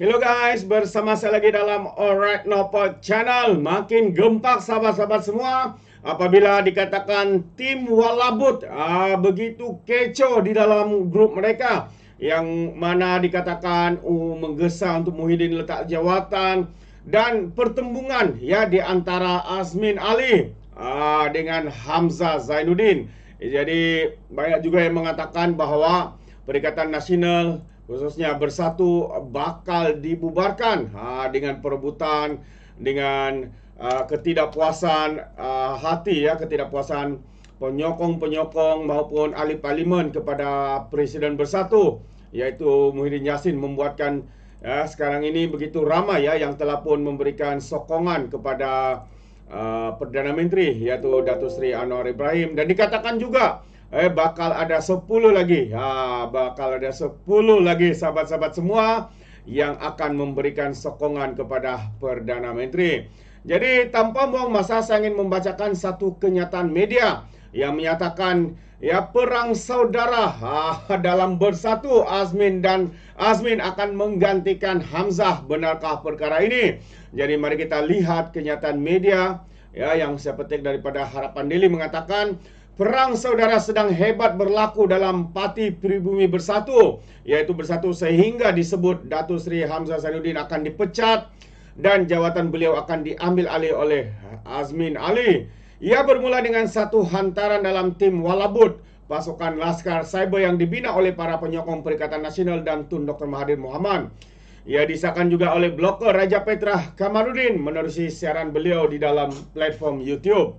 Hello guys, bersama saya lagi dalam Alright Nopod Channel. Makin gempak sahabat-sahabat semua apabila dikatakan tim Walabut begitu kecoh di dalam grup mereka, yang mana dikatakan menggesa untuk Muhyiddin letak jawatan dan pertembungan ya di antara Azmin Ali dengan Hamzah Zainuddin. Jadi banyak juga yang mengatakan bahwa Perikatan Nasional khususnya Bersatu bakal dibubarkan dengan perebutan, dengan ketidakpuasan hati ya, ketidakpuasan penyokong-penyokong maupun ahli parlimen kepada Presiden Bersatu, yaitu Muhyiddin Yassin, membuatkan sekarang ini begitu ramai ya yang telah pun memberikan sokongan kepada Perdana Menteri, yaitu Datuk Seri Anwar Ibrahim. Dan dikatakan juga bakal ada 10 lagi. Bakal ada 10 lagi sahabat-sahabat semua yang akan memberikan sokongan kepada Perdana Menteri. Jadi tanpa buang masa, saya ingin membacakan satu kenyataan media yang menyatakan ya, perang saudara dalam Bersatu, Azmin akan menggantikan Hamzah. Benarkah perkara ini? Jadi mari kita lihat kenyataan media ya, yang saya petik daripada Harapan Daily mengatakan perang saudara sedang hebat berlaku dalam Parti Pribumi Bersatu, yaitu Bersatu, sehingga disebut Datuk Seri Hamzah Zainuddin akan dipecat dan jawatan beliau akan diambil alih oleh Azmin Ali. Ia bermula dengan satu hantaran dalam tim Walabut, pasukan Laskar Cyber yang dibina oleh para penyokong Perikatan Nasional dan Tun Dr. Mahathir Mohamad. Ia disahkan juga oleh blogger Raja Petra Kamarudin menerusi siaran beliau di dalam platform YouTube.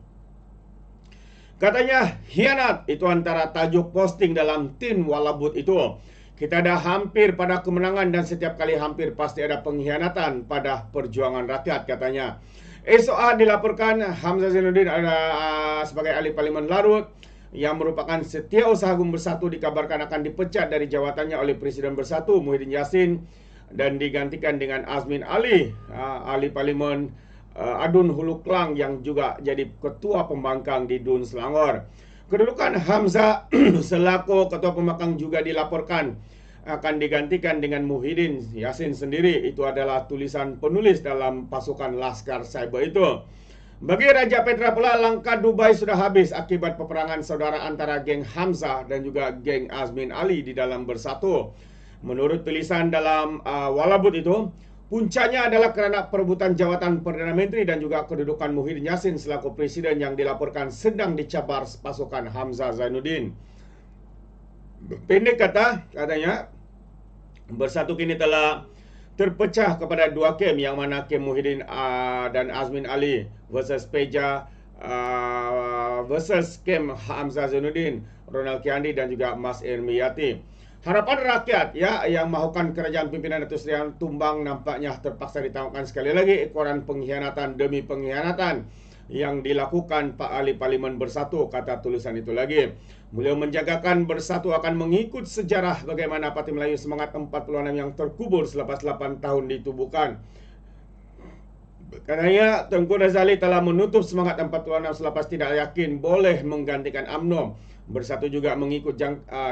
Katanya hianat, itu antara tajuk posting dalam tim Walabut itu. Kita dah hampir pada kemenangan dan setiap kali hampir pasti ada pengkhianatan pada perjuangan rakyat, katanya. Esok dilaporkan Hamzah Zainuddin sebagai ahli parlimen Larut yang merupakan setiausaha Bersatu dikabarkan akan dipecat dari jawatannya oleh Presiden Bersatu Muhyiddin Yassin dan digantikan dengan Azmin Ali, ahli parlimen Adun Hulu Klang yang juga jadi ketua pembangkang di Dun Selangor. Kedudukan Hamzah selaku ketua pembangkang juga dilaporkan akan digantikan dengan Muhyiddin Yassin sendiri. Itu adalah tulisan penulis dalam pasukan Laskar Cyber itu. Bagi Raja Petra pula, langkah Dubai sudah habis akibat peperangan saudara antara geng Hamzah dan juga geng Azmin Ali di dalam Bersatu. Menurut tulisan dalam Walabut itu, puncaknya adalah kerana perebutan jawatan Perdana Menteri dan juga kedudukan Muhyiddin Yassin selaku Presiden yang dilaporkan sedang dicabar pasukan Hamzah Zainuddin. Pendek katanya Bersatu kini telah terpecah kepada dua kem, yang mana kem Muhyiddin dan Azmin Ali versus Peja versus kem Hamzah Zainuddin, Ronald Kiandi dan juga Mas Ermiyati. Harapan rakyat ya yang mahukan kerajaan pimpinan Datuk Seri tumbang nampaknya terpaksa ditampakkan sekali lagi ekoran pengkhianatan demi pengkhianatan yang dilakukan Pak Ahli Parlimen Bersatu, kata tulisan itu lagi. Beliau menjagakan Bersatu akan mengikut sejarah bagaimana Parti Melayu Semangat 46 yang terkubur selepas 8 tahun ditubuhkan. Katanya Tengku Razali telah menutup Semangat 46 selepas tidak yakin boleh menggantikan UMNO. Bersatu juga mengikut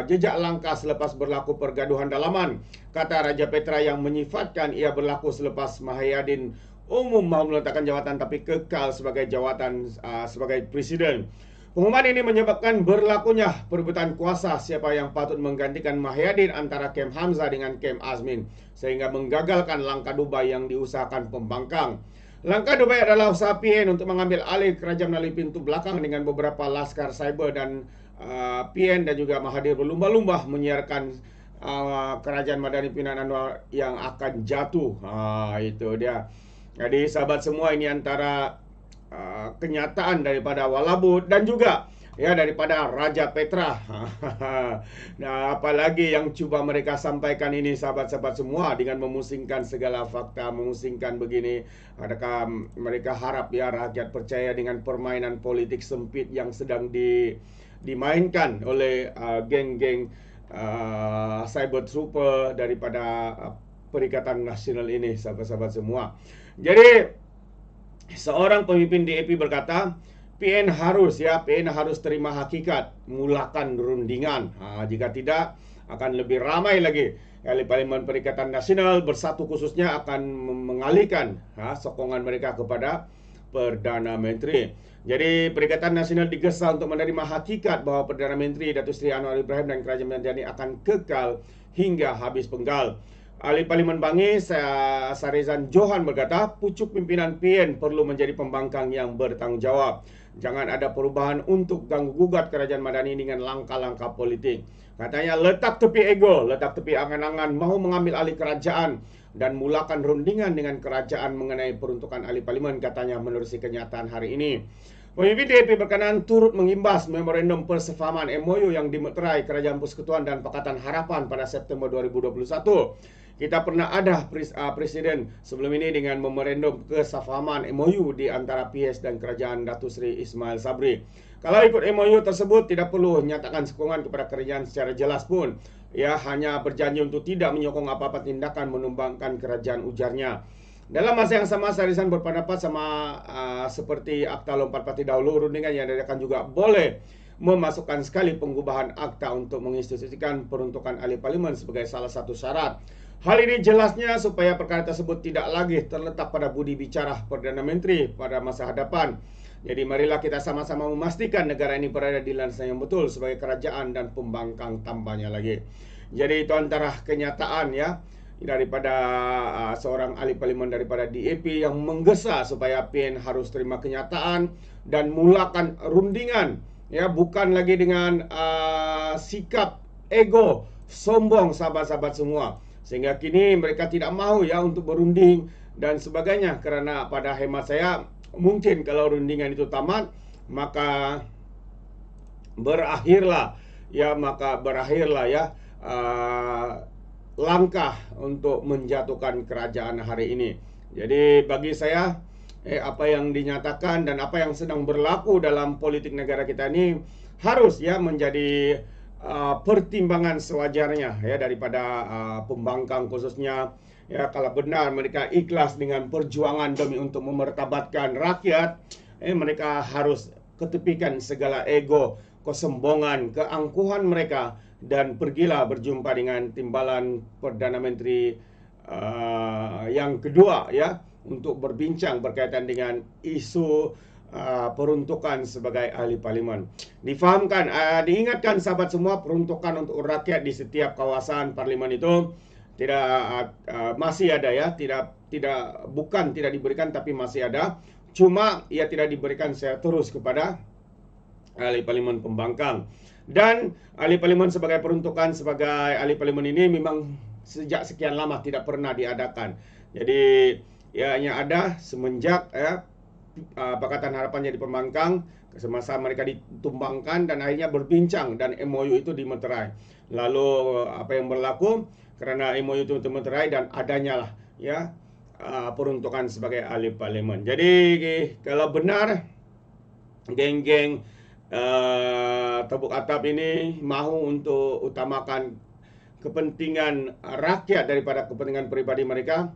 jejak langkah selepas berlaku pergaduhan dalaman, kata Raja Petra yang menyifatkan ia berlaku selepas Mahyadin umum mahu meletakkan jawatan tapi kekal sebagai jawatan sebagai presiden. Pengumuman ini menyebabkan berlakunya perebutan kuasa siapa yang patut menggantikan Mahyadin antara kem Hamzah dengan kem Azmin, sehingga menggagalkan langkah Dubai yang diusahakan pembangkang. Langkah Dubai adalah usaha PN untuk mengambil alih kerajaan melalui pintu belakang dengan beberapa Laskar Cyber dan PN dan juga Mahathir berlumba-lumba menyiarkan kerajaan Madani Pimpinan Anwar yang akan jatuh. Itu dia. Jadi sahabat semua, ini antara kenyataan daripada Walabut dan juga ya daripada Raja Petra. Nah, apalagi yang cuba mereka sampaikan ini sahabat-sahabat semua dengan memusingkan segala fakta, memusingkan begini. Adakah mereka harap ya rakyat percaya dengan permainan politik sempit yang sedang dimainkan oleh geng-geng cyber trooper daripada Perikatan Nasional ini, sahabat-sahabat semua. Jadi seorang pemimpin DAP berkata, PN harus terima hakikat, mulakan rundingan. Jika tidak, akan lebih ramai lagi. Ahli Parlimen Perikatan Nasional Bersatu khususnya akan mengalihkan sokongan mereka kepada Perdana Menteri. Jadi Perikatan Nasional digesa untuk menerima hakikat bahawa Perdana Menteri Datuk Seri Anwar Ibrahim dan Kerajaan Madani akan kekal hingga habis penggal. Ahli Parlimen Bangis Sarizan Johan berkata, pucuk pimpinan PN perlu menjadi pembangkang yang bertanggungjawab. Jangan ada perubahan untuk ganggu gugat Kerajaan Madani dengan langkah-langkah politik. Katanya, letak tepi ego, letak tepi angan-angan mahu mengambil alih kerajaan dan mulakan rundingan dengan kerajaan mengenai peruntukan ahli parlimen, katanya menerusi kenyataan hari ini. Pemimpin DAP berkenaan turut mengimbas memorandum persefahaman MOU yang dimeterai Kerajaan Persekutuan dan Pakatan Harapan pada September 2021. Kita pernah ada presiden sebelum ini dengan memorandum kesefahaman MOU di antara PS dan Kerajaan Datuk Seri Ismail Sabri. Kalau ikut MOU tersebut, tidak perlu menyatakan sokongan kepada kerajaan secara jelas pun. Ia hanya berjanji untuk tidak menyokong apa-apa tindakan menumbangkan kerajaan, ujarnya. Dalam masa yang sama, Sarizan berpendapat seperti Akta Lompat Parti dahulu, rundingan yang diadakan juga boleh memasukkan sekali pengubahan akta untuk menginstitusikan peruntukan ahli parlimen sebagai salah satu syarat. Hal ini jelasnya supaya perkara tersebut tidak lagi terletak pada budi bicara Perdana Menteri pada masa hadapan. Jadi marilah kita sama-sama memastikan negara ini berada di landasan yang betul sebagai kerajaan dan pembangkang tambahnya lagi. Jadi itu antara kenyataan ya daripada seorang ahli parlimen daripada DAP yang menggesa supaya PN harus terima kenyataan dan mulakan rundingan, ya, bukan lagi dengan sikap ego sombong sahabat-sahabat semua, sehingga kini mereka tidak mahu ya untuk berunding dan sebagainya. Kerana pada hemat saya, mungkin kalau rundingan itu tamat, maka berakhirlah ya langkah untuk menjatuhkan kerajaan hari ini. Jadi bagi saya apa yang dinyatakan dan apa yang sedang berlaku dalam politik negara kita ini harus ya menjadi pertimbangan sewajarnya ya daripada pembangkang khususnya. Ya, kalau benar mereka ikhlas dengan perjuangan demi untuk memertabatkan rakyat, mereka harus ketepikan segala ego, kesombongan, keangkuhan mereka dan pergilah berjumpa dengan timbalan Perdana Menteri yang kedua ya untuk berbincang berkaitan dengan isu peruntukan sebagai ahli parlimen. Difahamkan, diingatkan sahabat semua, peruntukan untuk rakyat di setiap kawasan parlimen itu tidak masih ada ya, tidak diberikan tapi masih ada. Cuma ia tidak diberikan secara terus kepada ahli parlimen pembangkang. Dan ahli parlimen sebagai peruntukan sebagai ahli parlimen ini memang sejak sekian lama tidak pernah diadakan. Jadi ya hanya ada semenjak Pakatan Harapan jadi pembangkang, semasa mereka ditumbangkan dan akhirnya berbincang dan MOU itu dimeterai. Lalu apa yang berlaku kerana MOU itu dimeterai dan adanya lah ya peruntukan sebagai ahli parlimen. Jadi kalau benar geng-geng tepuk atap ini mahu untuk utamakan kepentingan rakyat daripada kepentingan pribadi mereka,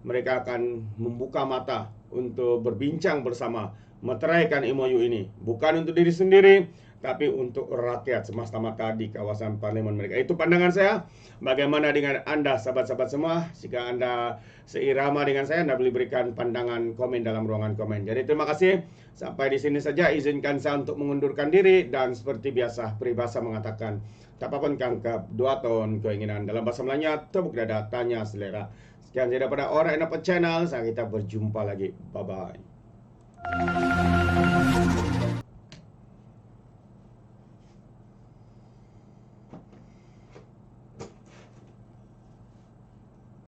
mereka akan membuka mata untuk berbincang bersama, meteraikan MOU ini bukan untuk diri sendiri tapi untuk rakyat semata-mata di kawasan parlimen mereka. Itu pandangan saya. Bagaimana dengan anda sahabat-sahabat semua? Jika anda seirama dengan saya, anda boleh berikan pandangan komen dalam ruangan komen. Jadi terima kasih. Sampai di sini saja, izinkan saya untuk mengundurkan diri. Dan seperti biasa, peribahasa mengatakan, tak apa pun kangkap, 2 tahun keinginan. Dalam bahasa Melayanya, tepuk dada, tanya selera. Sekian saya daripada Orang Dapat Channel. Sampai kita berjumpa lagi. Bye-bye.